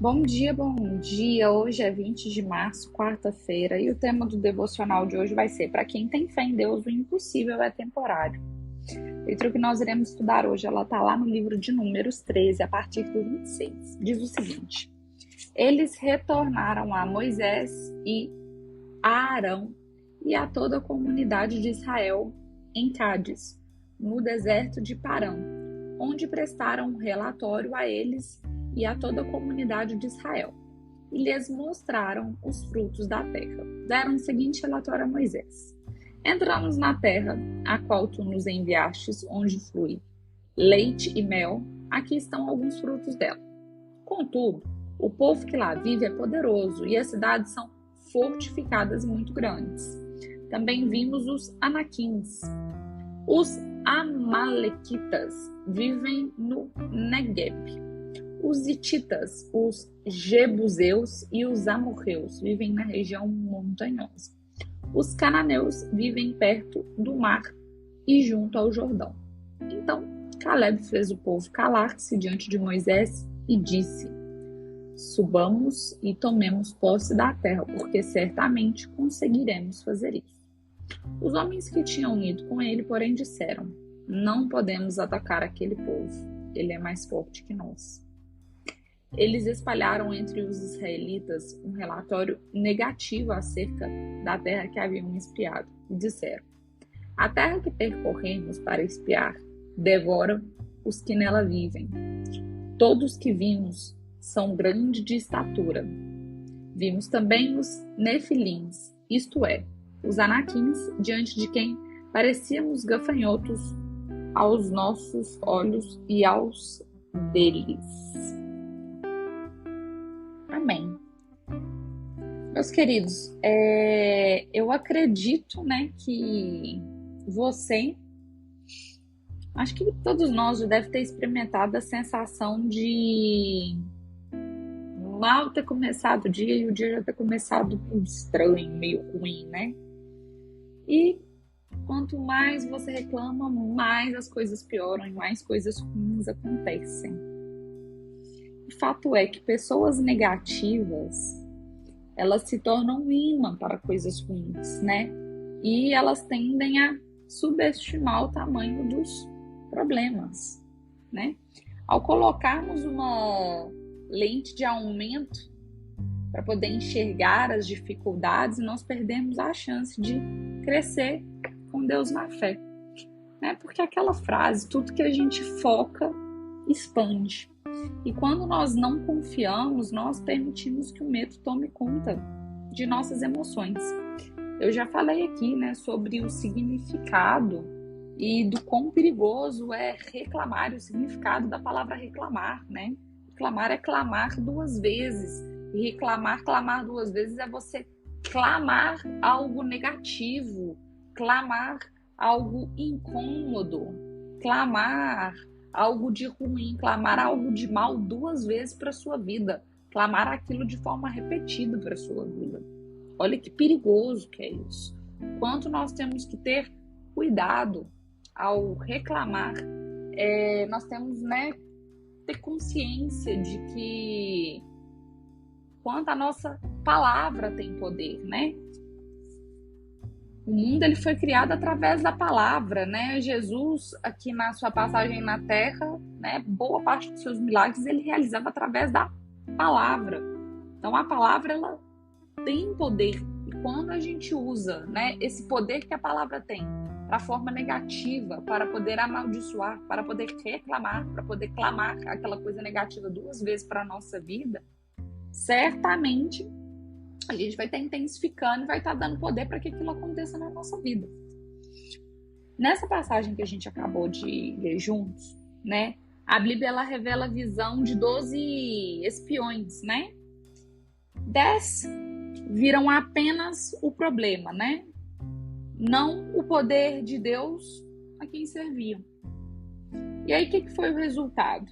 Bom dia, bom dia. Hoje é 20 de março, quarta-feira, e o tema do devocional de hoje vai ser: para quem tem fé em Deus, o impossível é temporário. A leitura que nós iremos estudar hoje, ela está lá no livro de Números 13, a partir do 26. Diz o seguinte: Eles retornaram a Moisés e a Arão e a toda a comunidade de Israel em Cádiz, no deserto de Parã, onde prestaram um relatório a eles e a toda a comunidade de Israel, e lhes mostraram os frutos da terra. Deram o seguinte relatório a Moisés: Entramos na terra, a qual tu nos enviastes, onde flui leite e mel, aqui estão alguns frutos dela. Contudo, o povo que lá vive é poderoso, e as cidades são fortificadas e muito grandes. Também vimos os anaquins. Os amalequitas vivem no Negueb. Os hititas, os jebuseus e os amorreus vivem na região montanhosa. Os cananeus vivem perto do mar e junto ao Jordão. Então Caleb fez o povo calar-se diante de Moisés e disse: Subamos e tomemos posse da terra, porque certamente conseguiremos fazer isso. Os homens que tinham ido com ele, porém, disseram: Não podemos atacar aquele povo, ele é mais forte que nós. Eles espalharam entre os israelitas um relatório negativo acerca da terra que haviam espiado e disseram: A terra que percorremos para espiar devora os que nela vivem. Todos que vimos são grandes de estatura. Vimos também os nefilins, isto é, os anaquins, diante de quem parecíamos gafanhotos aos nossos olhos e aos deles. Amém. Meus queridos, eu acredito, que você, acho que todos nós já devem ter experimentado a sensação de mal ter começado o dia e o dia já ter começado meio estranho, meio ruim, né? E quanto mais você reclama, mais as coisas pioram e mais coisas ruins acontecem. O fato é que pessoas negativas, elas se tornam um imã para coisas ruins, né? E elas tendem a subestimar o tamanho dos problemas, né? Ao colocarmos uma lente de aumento para poder enxergar as dificuldades, nós perdemos a chance de crescer com Deus na fé, né? Porque aquela frase, tudo que a gente foca, expande. E quando nós não confiamos, nós permitimos que o medo tome conta de nossas emoções. Eu já falei aqui, sobre o significado e do quão perigoso é reclamar, e o significado da palavra reclamar, né? Reclamar é clamar duas vezes. E clamar duas vezes é você clamar algo negativo, clamar algo incômodo, clamar algo de ruim, clamar algo de mal duas vezes para a sua vida, clamar aquilo de forma repetida para a sua vida. Olha que perigoso que é isso. Quanto nós temos que ter cuidado ao reclamar, nós temos, ter consciência de que quanto a nossa palavra tem poder, né? O mundo ele foi criado através da palavra, né? Jesus, aqui na sua passagem na Terra, boa parte dos seus milagres ele realizava através da palavra. Então a palavra ela tem poder e quando a gente usa, esse poder que a palavra tem para a forma negativa, para poder amaldiçoar, para poder reclamar, para poder clamar aquela coisa negativa duas vezes para a nossa vida, certamente a gente vai estar intensificando e vai estar dando poder para que aquilo aconteça na nossa vida. Nessa passagem que a gente acabou de ler juntos, a Bíblia ela revela a visão de 12 espiões, 10 viram apenas o problema, não o poder de Deus a quem serviam. E aí, o que foi o resultado?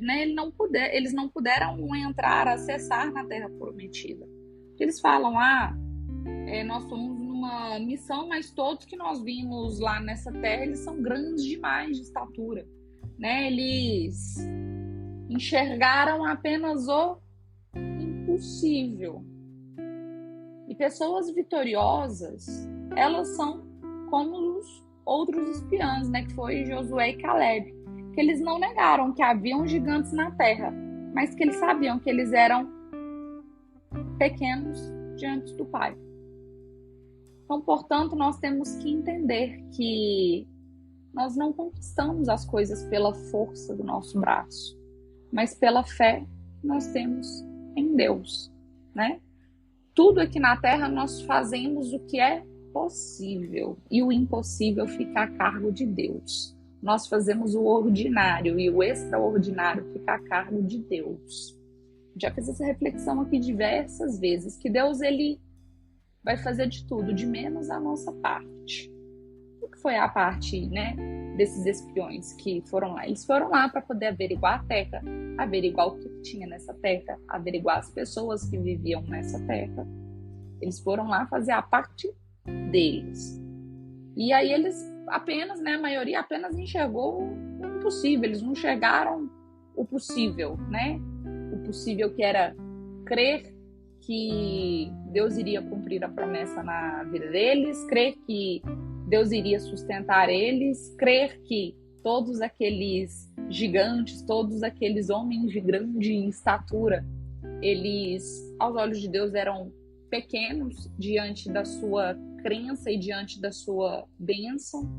Eles não puderam entrar, acessar na Terra Prometida. Eles falam, nós somos numa missão, mas todos que nós vimos lá nessa terra, eles são grandes demais de estatura. Eles enxergaram apenas o possível. E pessoas vitoriosas, elas são como os outros espiãs, né, que foi Josué e Caleb, que eles não negaram que haviam gigantes na terra, mas que eles sabiam que eles eram pequenos diante do Pai. Então, portanto, nós temos que entender que nós não conquistamos as coisas pela força do nosso braço, mas pela fé que nós temos em Deus, né? Tudo aqui na terra nós fazemos o que é possível, e o impossível fica a cargo de Deus. Nós fazemos o ordinário e o extraordinário fica a cargo de Deus. Já fiz essa reflexão aqui diversas vezes, que Deus ele vai fazer de tudo, de menos a nossa parte. O que foi a parte, né, desses espiões que foram lá? Eles foram lá para poder averiguar a terra, averiguar o que tinha nessa terra, averiguar as pessoas que viviam nessa terra. Eles foram lá fazer a parte deles. E aí eles apenas, né, a maioria apenas enxergou o impossível, eles não enxergaram o possível, né? O possível que era crer que Deus iria cumprir a promessa na vida deles, crer que Deus iria sustentar eles, crer que todos aqueles gigantes, todos aqueles homens de grande estatura, eles, aos olhos de Deus, eram pequenos diante da sua crença e diante da sua bênção.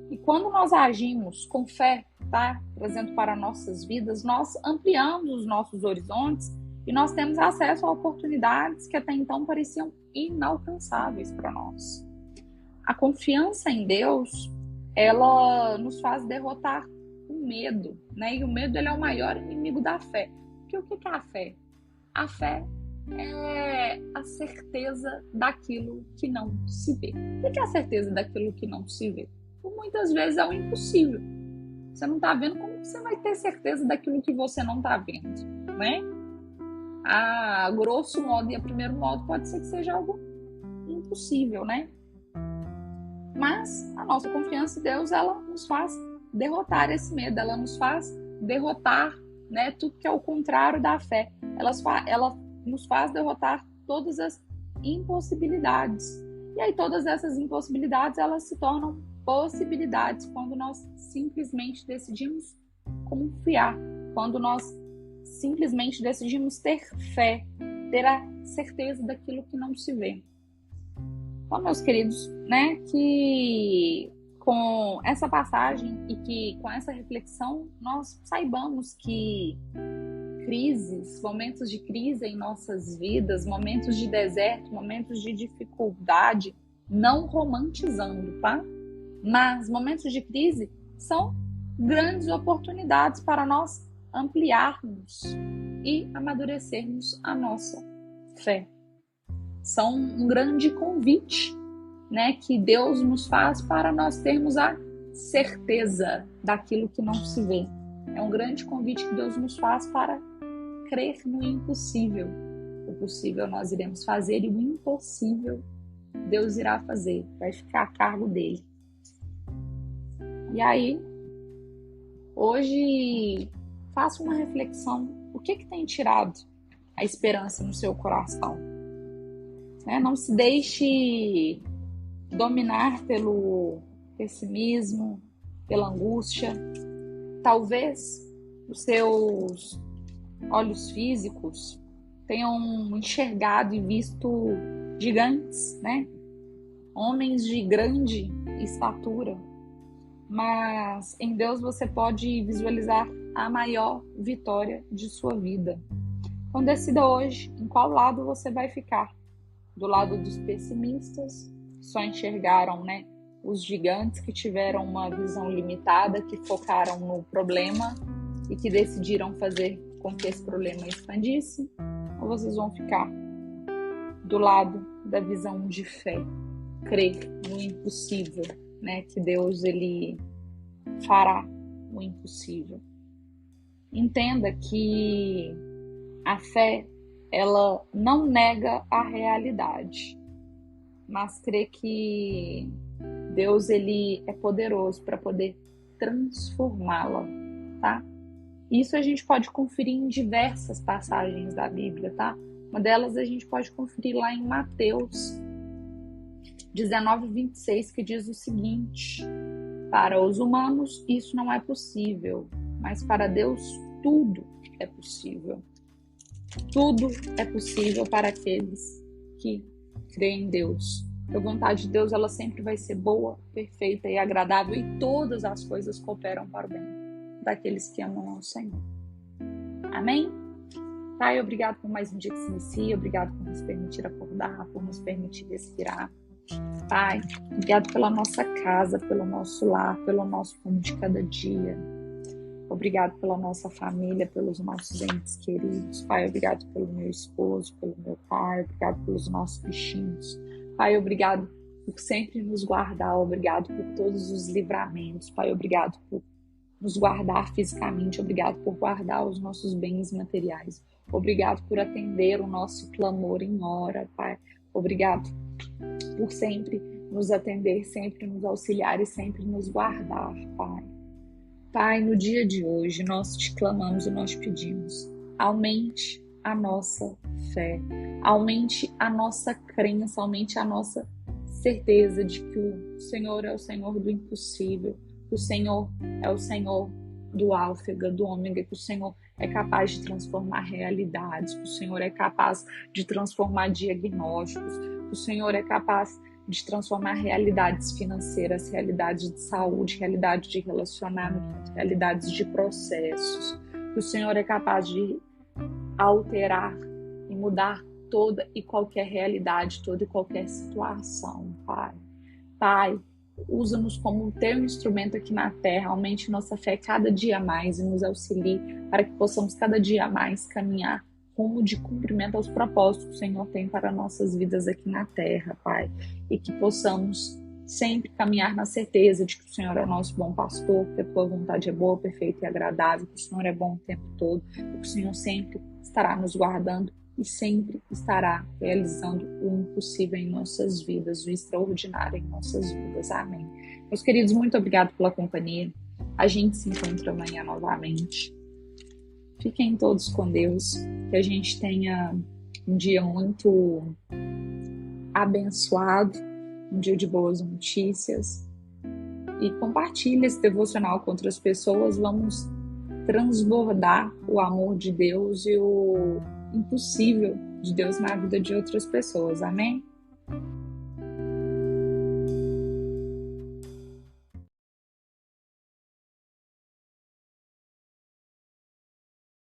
E quando nós agimos com fé, tá, trazendo para nossas vidas, nós ampliamos os nossos horizontes e nós temos acesso a oportunidades que até então pareciam inalcançáveis para nós. A confiança em Deus, ela nos faz derrotar o medo, né? E o medo ele é o maior inimigo da fé. Porque o que é a fé? A fé é a certeza daquilo que não se vê. O que é a certeza daquilo que não se vê? Por muitas vezes é o impossível. Você não está vendo, como você vai ter certeza daquilo que você não está vendo, né? A grosso modo e a primeiro modo pode ser que seja algo impossível, né? Mas a nossa confiança em Deus, ela nos faz derrotar esse medo, ela nos faz derrotar, né, tudo que é o contrário da fé. Ela nos faz derrotar todas as impossibilidades. E aí todas essas impossibilidades, elas se tornam possibilidades quando nós simplesmente decidimos confiar, quando nós simplesmente decidimos ter fé, ter a certeza daquilo que não se vê. Então, meus queridos, né, que com essa passagem e que com essa reflexão nós saibamos que crises, momentos de crise em nossas vidas, momentos de deserto, momentos de dificuldade, não romantizando, tá? Mas momentos de crise são grandes oportunidades para nós ampliarmos e amadurecermos a nossa fé. São um grande convite, né, que Deus nos faz para nós termos a certeza daquilo que não se vê. É um grande convite que Deus nos faz para crer no impossível. O possível nós iremos fazer e o impossível Deus irá fazer, vai ficar a cargo dele. E aí, hoje, faça uma reflexão. O que tem tirado a esperança no seu coração? Não se deixe dominar pelo pessimismo, pela angústia. Talvez os seus olhos físicos tenham enxergado e visto gigantes, né? Homens de grande estatura. Mas em Deus você pode visualizar a maior vitória de sua vida. Então decida hoje em qual lado você vai ficar. Do lado dos pessimistas, que só enxergaram, né, os gigantes, que tiveram uma visão limitada, que focaram no problema e que decidiram fazer com que esse problema expandisse, ou vocês vão ficar do lado da visão de fé, crer no impossível, né, que Deus ele fará o impossível. Entenda que a fé ela não nega a realidade, mas crê que Deus ele é poderoso para poder transformá-la, tá? Isso a gente pode conferir em diversas passagens da Bíblia, tá? Uma delas a gente pode conferir lá em Mateus 19:26, que diz o seguinte: para os humanos isso não é possível, mas para Deus tudo é possível. Tudo é possível para aqueles que creem em Deus. A vontade de Deus, ela sempre vai ser boa, perfeita e agradável, e todas as coisas cooperam para o bem daqueles que amam ao Senhor. Amém? Pai, obrigado por mais um dia que se inicia, obrigado por nos permitir acordar, por nos permitir respirar. Pai, obrigado pela nossa casa, pelo nosso lar, pelo nosso pão de cada dia. Obrigado pela nossa família, pelos nossos entes queridos. Pai, obrigado pelo meu esposo, pelo meu pai, obrigado pelos nossos bichinhos. Pai, obrigado por sempre nos guardar, obrigado por todos os livramentos. Pai, obrigado por nos guardar fisicamente, obrigado por guardar os nossos bens materiais. Obrigado por atender o nosso clamor em hora, Pai. Obrigado por sempre nos atender, sempre nos auxiliar e sempre nos guardar, Pai. Pai, no dia de hoje, nós te clamamos e nós pedimos, aumente a nossa fé, aumente a nossa crença, aumente a nossa certeza de que o Senhor é o Senhor do impossível, que o Senhor é o Senhor do alfâga, do ômega, que o Senhor é capaz de transformar realidades, que o Senhor é capaz de transformar diagnósticos, que o Senhor é capaz de transformar realidades financeiras, realidades de saúde, realidades de relacionamento, realidades de processos. Que o Senhor é capaz de alterar e mudar toda e qualquer realidade, toda e qualquer situação, Pai. Pai, usa-nos como o teu instrumento aqui na terra, aumente nossa fé cada dia mais e nos auxilie para que possamos cada dia mais caminhar rumo de cumprimento aos propósitos que o Senhor tem para nossas vidas aqui na terra, Pai. E que possamos sempre caminhar na certeza de que o Senhor é o nosso bom pastor, que a tua vontade é boa, perfeita e agradável, que o Senhor é bom o tempo todo, que o Senhor sempre estará nos guardando e sempre estará realizando o impossível em nossas vidas, o extraordinário em nossas vidas. Amém. Meus queridos, muito obrigado pela companhia. A gente se encontra amanhã novamente. Fiquem todos com Deus, que a gente tenha um dia muito abençoado, um dia de boas notícias. E compartilhe esse devocional com outras pessoas. Vamos transbordar o amor de Deus e o impossível de Deus na vida de outras pessoas. Amém?